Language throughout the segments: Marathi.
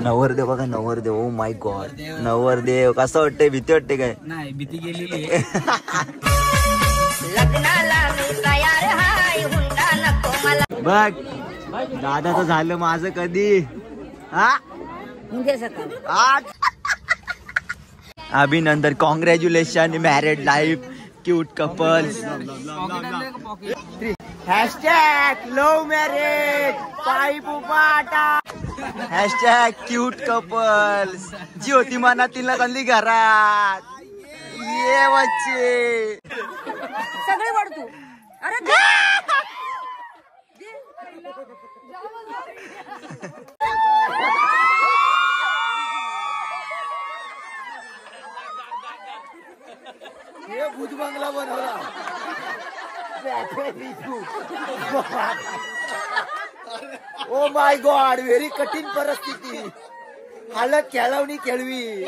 नवरदेव बघा, नवरदेव. ओ माय गॉड, नवरदेव कसं वाटतंय? भीती वाटते काय? नाही, भीती गेलेली. बघ दादाचं झालं, माझं कधी? हा आज. अभिनंदन, congratulation, married life, cute couples. Hashtag love marriage, पाटा. Hashtag cute couples. जी होती मनातील ना कल्ली घरात ये बच्चे सगळे वाढतो. अरे हे भूत बंगला बनवला. ओ माय गॉड, व्हेरी कठीण परिस्थिती. हालत खेळवणी खेळवी.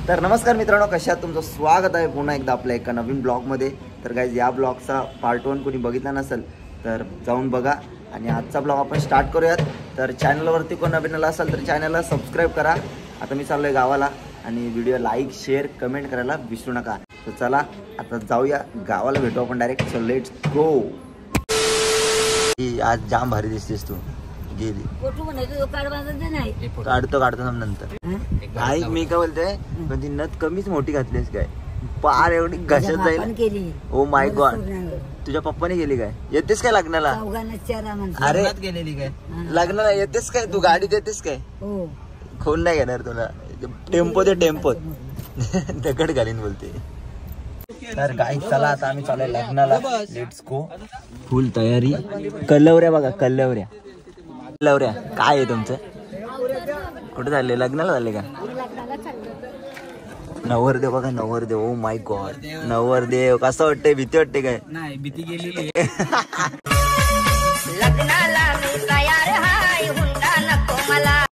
तर नमस्कार मित्रांनो, कशा आहात? तुमचं स्वागत आहे पुन्हा एकदा आपल्या एका नवीन ब्लॉगमध्ये. तर गाईज, या ब्लॉगचा पार्ट 1 कोणी बघितला नसेल तर जाऊन बघा. आणि आजचा ब्लॉग आपण स्टार्ट करूयात. तर चॅनलवरती कोण नवीन आला असेल तर चॅनलला सबस्क्राईब करा. आता मी चाललोय गावाला आणि व्हिडिओ लाईक, शेअर, कमेंट करायला विसरू नका. तर चला आता जाऊया गावाला, भेटू आपण डायरेक्ट. So let's go. आज जाम भारी दिसतेस तू. गेली काढतो नंतर. आई मी काय बोलते, पण ती नथ कमीच मोठी घातलीस काय? पार एवढी घशात जाईल. ओ माय गॉड, तुझ्या पप्पाने गेली काय? येतेस काय लग्नाला? अरे गेलेली काय? लग्नाला येतेस काय तू? गाडीत येतेस काय? खोल नाही घेणार तुला. टेम्पो ते टेम्पो दगड घालीन बोलते. तर गाईस चला आता आम्ही चालू लग्नाला. Let's go. फुल तयारी. कलवऱ्या बघा, कलवऱ्या काय आहे तुमचं? कुठे चालले? लग्नाला झाले का? नवरदेव बघा, नवरदेव. ओ माय गॉड, नवरदेव कसं वाटतंय? भीती वाटते काय? नाही, भीती गेलेली. लग्नाला मी तयार हाय, हुंडा नको मला.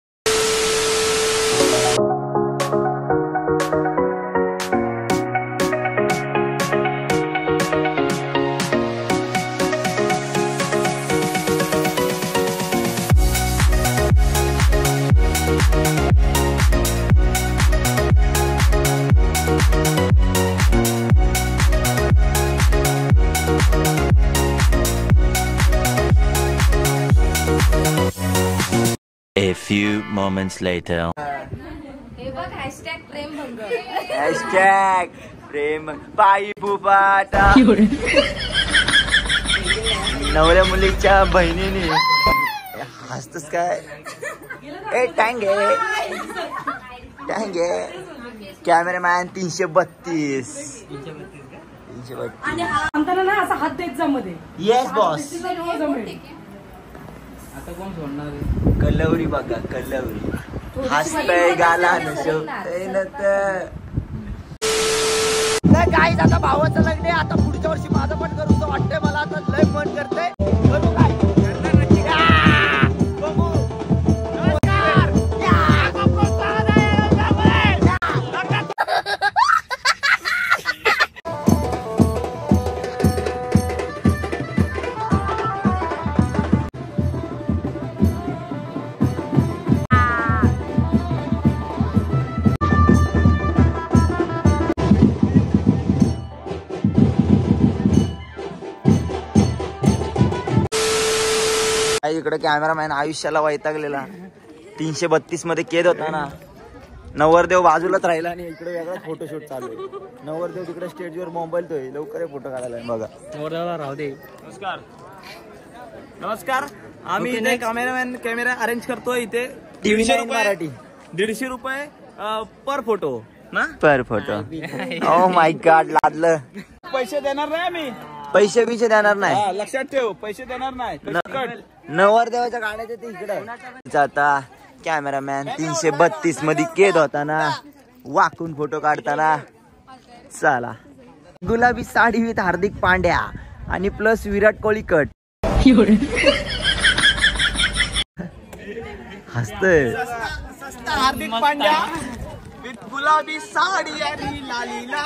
A few moments later. हे बघ, हॅशटॅग प्रेमभंग. हॅशटॅग प्रेम पायी बुपाटा. नवऱ्या मुलीच्या बहिणीने हसतस काय? ए टांगे कॅमेरामॅन 332. आणि आमताना ना असा हात द्यायचा मध्ये. Yes boss. आता कोण सोडणार आहे? कलवरी बघा, कलवरी हसतय गाला नशवतय न तर. गाईज आता भावाचं लग्न आहे. आता पुढच्या वर्षी माझं पण करू तर वाटतंय मला. आता लय मन करतंय. करू काय? बघू. इकडे कॅमेरामॅन आयुष्याला वैतागलेला. 332 मध्ये केद होता ना. नवरदेव बाजूलाच राहिला आणि इकडे वेगळा फोटोशूट चालू आहे. नवरदेव तिकडे स्टेजवर मोबाईल तोय. लवकर फोटो काढायला बघा. नवरदेवाला राहू दे. नमस्कार. आम्ही इथे कॅमेरा अरेंज करतोय. इथे टीव्ही मराठी 150 रुपये पर फोटो ना. पर फोटो. ओ माय गॉड, लादलं. पैसे देणार नाही आम्ही. पैसे देणार नाही. लक्षात ठेव, पैसे देणार नाही. नवरदेवाच्या गाण्याचे ते इकडे. आता कॅमेरामॅन 332 मध्ये केद होताना वाकून फोटो काढताना. चला. गुलाबी साडी विथ हार्दिक पांड्या आणि प्लस विराट कोहली कट. हसतय. हार्दिक पांड्या विथ गुलाबी साडी आणि लालीला.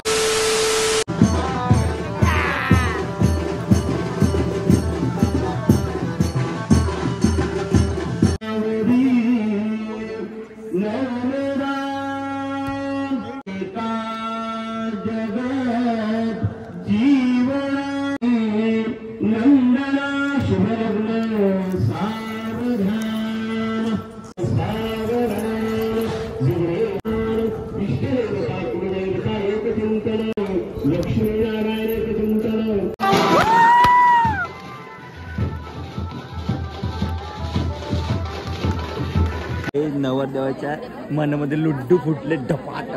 नवरदेवाच्या मनामध्ये लुड्डू फुटले डपाट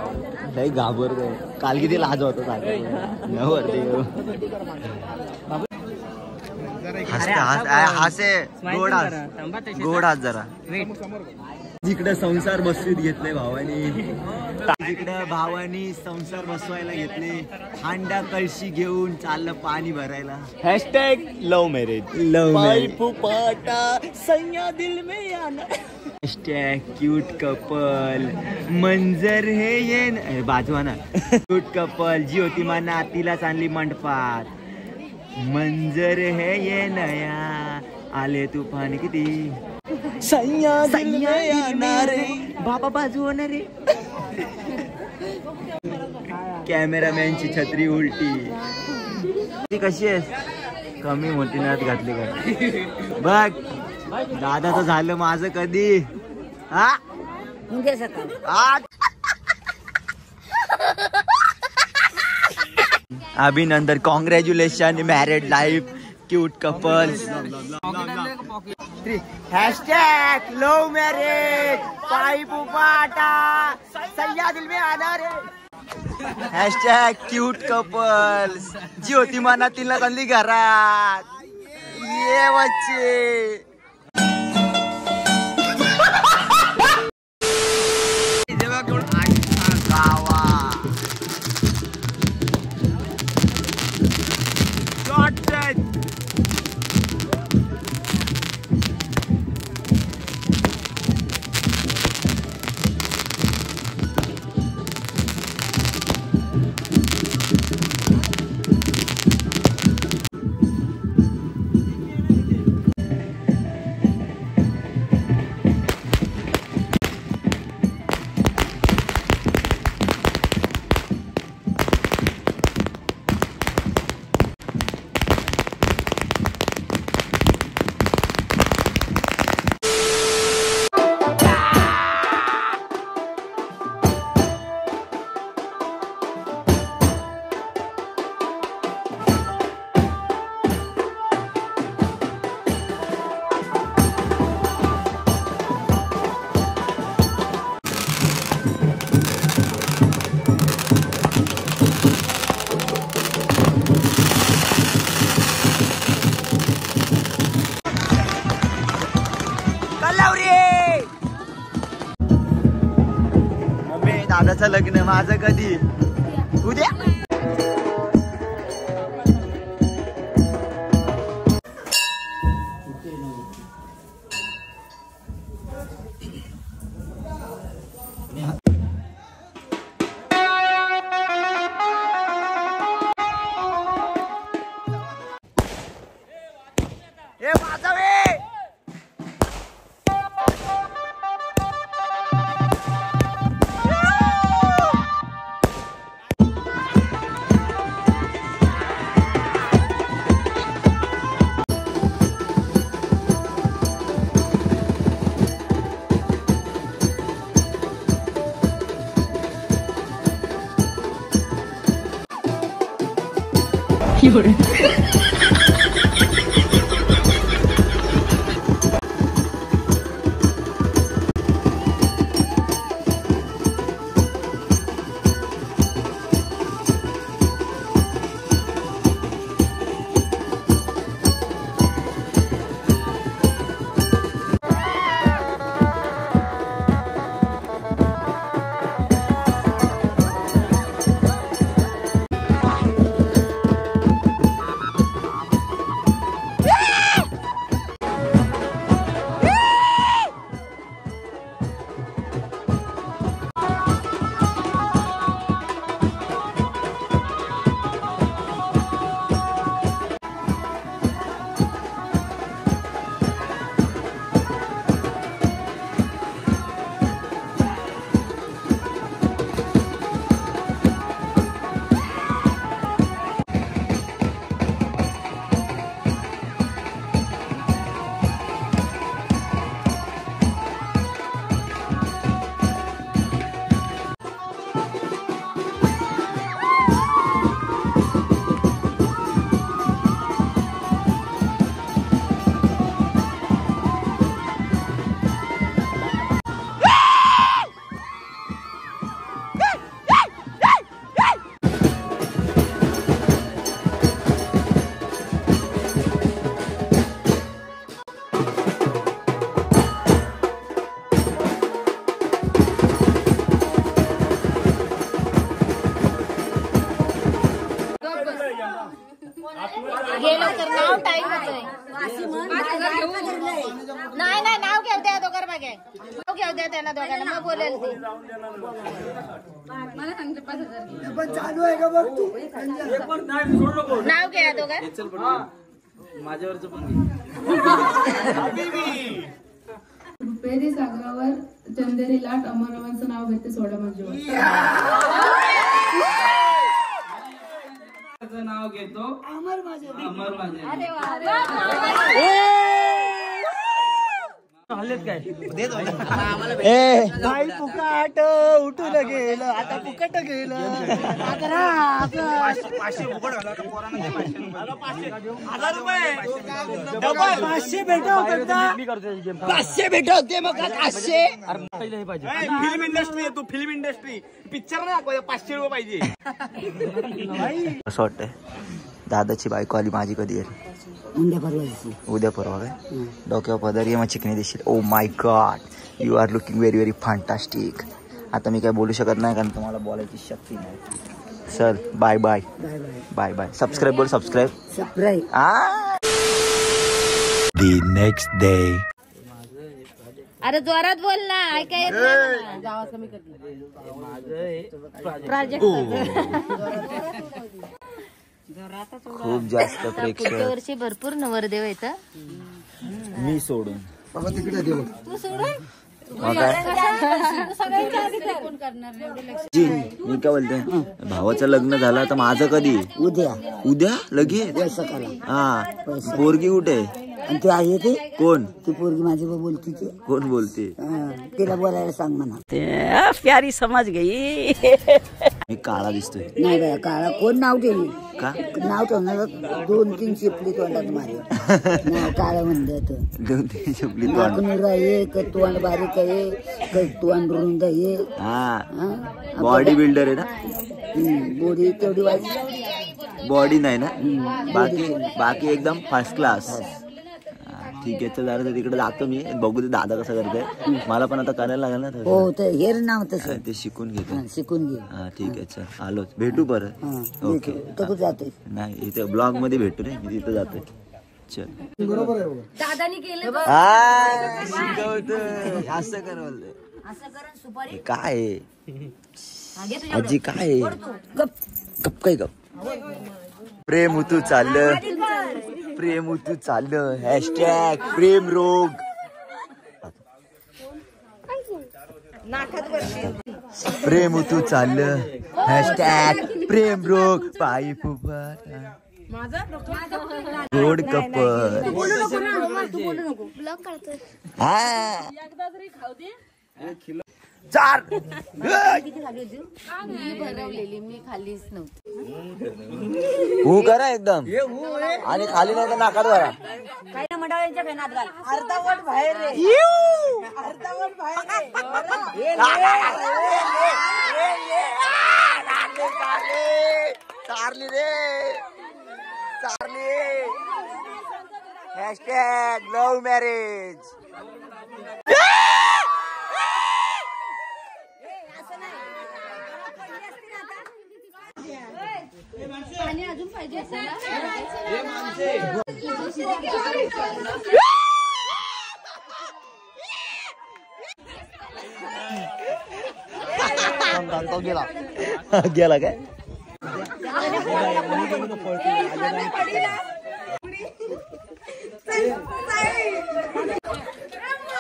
लय घाबरतोय. काल किती लाज होता नवरदेव. हासे गोड हास जरा. जिकडे संसार बसवीत घेतले भावानी, तिकडे भावानी संसार बसवायला घेतले. हांडा कळशी घेऊन चाललं पाणी भरायला. Hashtag love marriage. पाटा सैया दिल में आना. Hashtag cute couple. मंजर हे ये बाजवाना. क्यूट कपल जी होती माना तिलाच आणली मंडपात. मंजर है ये नया आले तुफान किती. सैया रे बाबा बाजू होणार रे. कॅमेरामॅनची छत्री उलटी. ती कशी आहेस? कमी मोठी नात घातली का बघ. दादाचं झालं माझं कधी. हा अभिनंदन. Congratulation married life cute couples. Hashtag love marriage पाईप उपाटा सैया दिल में आना रे. हॅशटॅग क्यूट कपल्स जी होती मनात तिला कल्ली घरात. ये बच्चे गावा दादाचं लग्न माझं कधी. उद्या नाही मग घेऊ द्या त्यांना दोघांना मग बोलेल ती मला सांगते 5,000 पण चालू आहे का बघ तू नाव घ्या दोघां माझ्यावरचं पण रुपेरी सागरावर चंदेरी लाट अमरवांचं नाव घेते सोडा माझ्यावर नाव घेतो अमर माझे भाई फुकाट उठून गेलं आता फुकट गेलं पाचशे भेटवते मग 500 फिल्म इंडस्ट्री आहे तू फिल्म इंडस्ट्री पिक्चर नाही 500 रुपये पाहिजे असं वाटतंय दादाची बायको आली माझी कधी येईल उद्या परवा काय डोक्यावर पदर ये मग चिकणी देशील oh my god you are looking very very fantastic आता मी काय बोलू शकत नाही कारण तुम्हाला बोलायची शक्ती नाही चल bye bye bye bye subscribe बोल सबस्क्राईब The next day. अरे जोरात बोल ना ऐका येत प्रोजेक्ट खूप जास्त पुढच्या प्रेक्षक वर्षी भरपूर नवरदेव येत मी सोडून तू सोडून जी मी काय बोलते भावाचं लग्न झालं तर माझं कधी उद्या लगेच हा पोरगी कुठे आणि ती आहे ते कोण ती पोरगी माझी बोलती ते कोण बोलते तिला बोलायला सांग म्हणा प्यारी समाज गई मी काळा दिसतोय नाही बाया काळा कोण नाव ठेवली का नाव ठेवणार 2-3 शिपली तोंडात मारे नाव काळं म्हणतात 2-3 शिपली तोंड नाकनुरा आहे का तोंड बारीक आहे का तोंड रुंद आहे हा बॉडी बिल्डर आहे ना बोडी तेवढी वाईट बॉडी नाही ना बाकी एकदम फर्स्ट क्लास ठीक आहे चल जरा तिकडे जातो मी बघू ते दादा कसं करते मला पण आता करायला लागेल ना हो तर हेर नाव तसं ते शिकून घेतो शिकून घे हा ठीक आहे चल आलोच भेटू परत ओके तू जाते नाही इथे ब्लॉग मध्ये भेटू रे मी तिथं जातोय चल दादानी केलं शिकवतोय असं कर बोलतोय हे काय आहे? आजी काय आहे? गप काय गप प्रेम उतू चाललं हॅशटॅग प्रेम रोग प्रेम उतू चाललं हॅशटॅग प्रेम रोग पायी फुफाट गोड कपल हा 4 भरवलेली मी खालीच नव्हती हो करा एकदम आणि खाली नाही तर नाकात भरा काय ना मंडळांच्या घरात घाल अर्धावट बाहेर रे अर्धावट बाहेर चारली रे हॅशटॅग लव्ह मॅरेज आणि अजून पाहिजे असेल तो गेला काय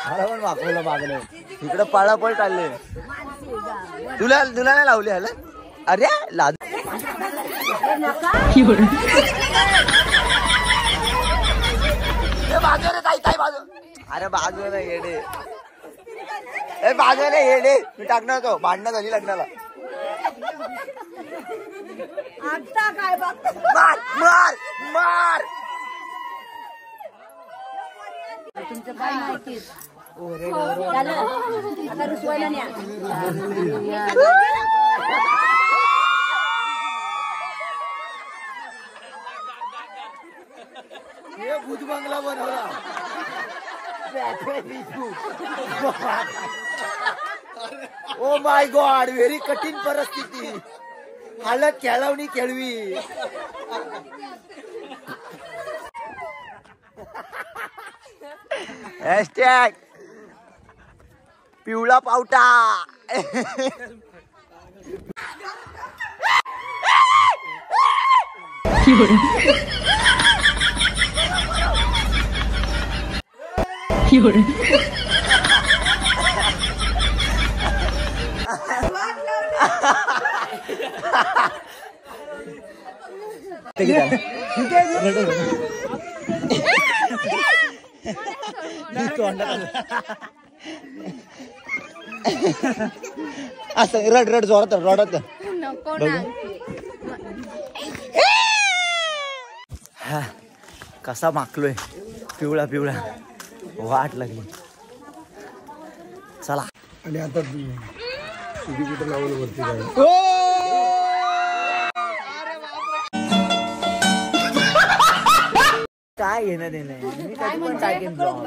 मला पण मागलं इकडे पळापळ चालले तुला नाही लावले ह्याला अरे लाज अरे बाजू नाही येडे बाजू नाही येडे मी टाकणार होतो भांडणं झाली लग्नाला मार मार मार तुमचं काय माहिती आता रुसवायला न्या हे भूत बंगला बनवला ओ माय गॉड व्हेरी कठीण परिस्थिती हालत खेळवणी खेळवी हॅशटॅग पिवळा पावटा. असं रड रड जोरात रडत. हा कसा माकलोय पिवळा पिवळा वाट लागली. चला आणि आता कुठं लावलं वरती काय घेणं देणं आहे? मी कधी पण टाकेन ब्लॉग.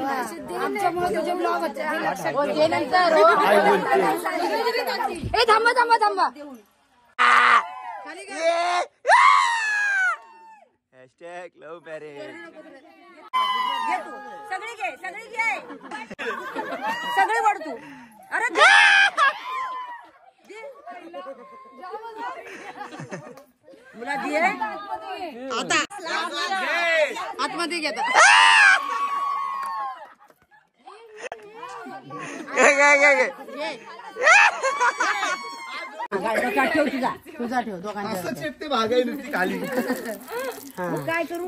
थांबा थांबा थांबा. Hashtag love marriage. सगळी घे सगळी घे सगळे वड तू. अरे मुला दे आता आतमध्ये घेता. ठेव तुझा तुझा ठेव दोघांच्या भागाई नुसती खाली. काय करू.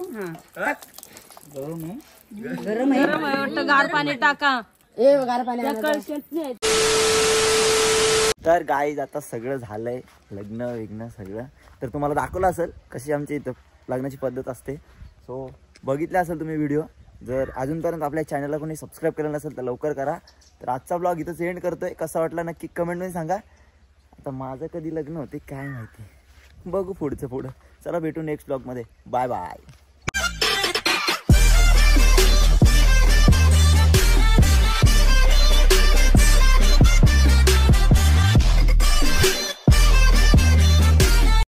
गरम आहे वाटतं. गार पाणी टाका. गार पाणी. तर गाईज आता सगळं झालंय लग्न विग्न सगळं. तर तुम्हाला दाखवलं असेल कशी आमची इथं लग्नाची पद्धत असते. सो बघितले असेल तुम्ही व्हिडिओ. जर अजूनपर्यंत आपल्या चॅनलला कोणी सबस्क्राईब केलं नसेल तर लवकर करा. तर आजचा ब्लॉग इथंच एंड करतोय. कसा वाटला नक्की कमेंटमध्ये सांगा. आता माझं कधी लग्न होते काय माहिती. बघू पुढचं पुढं. चला भेटू नेक्स्ट ब्लॉगमध्ये. Bye bye.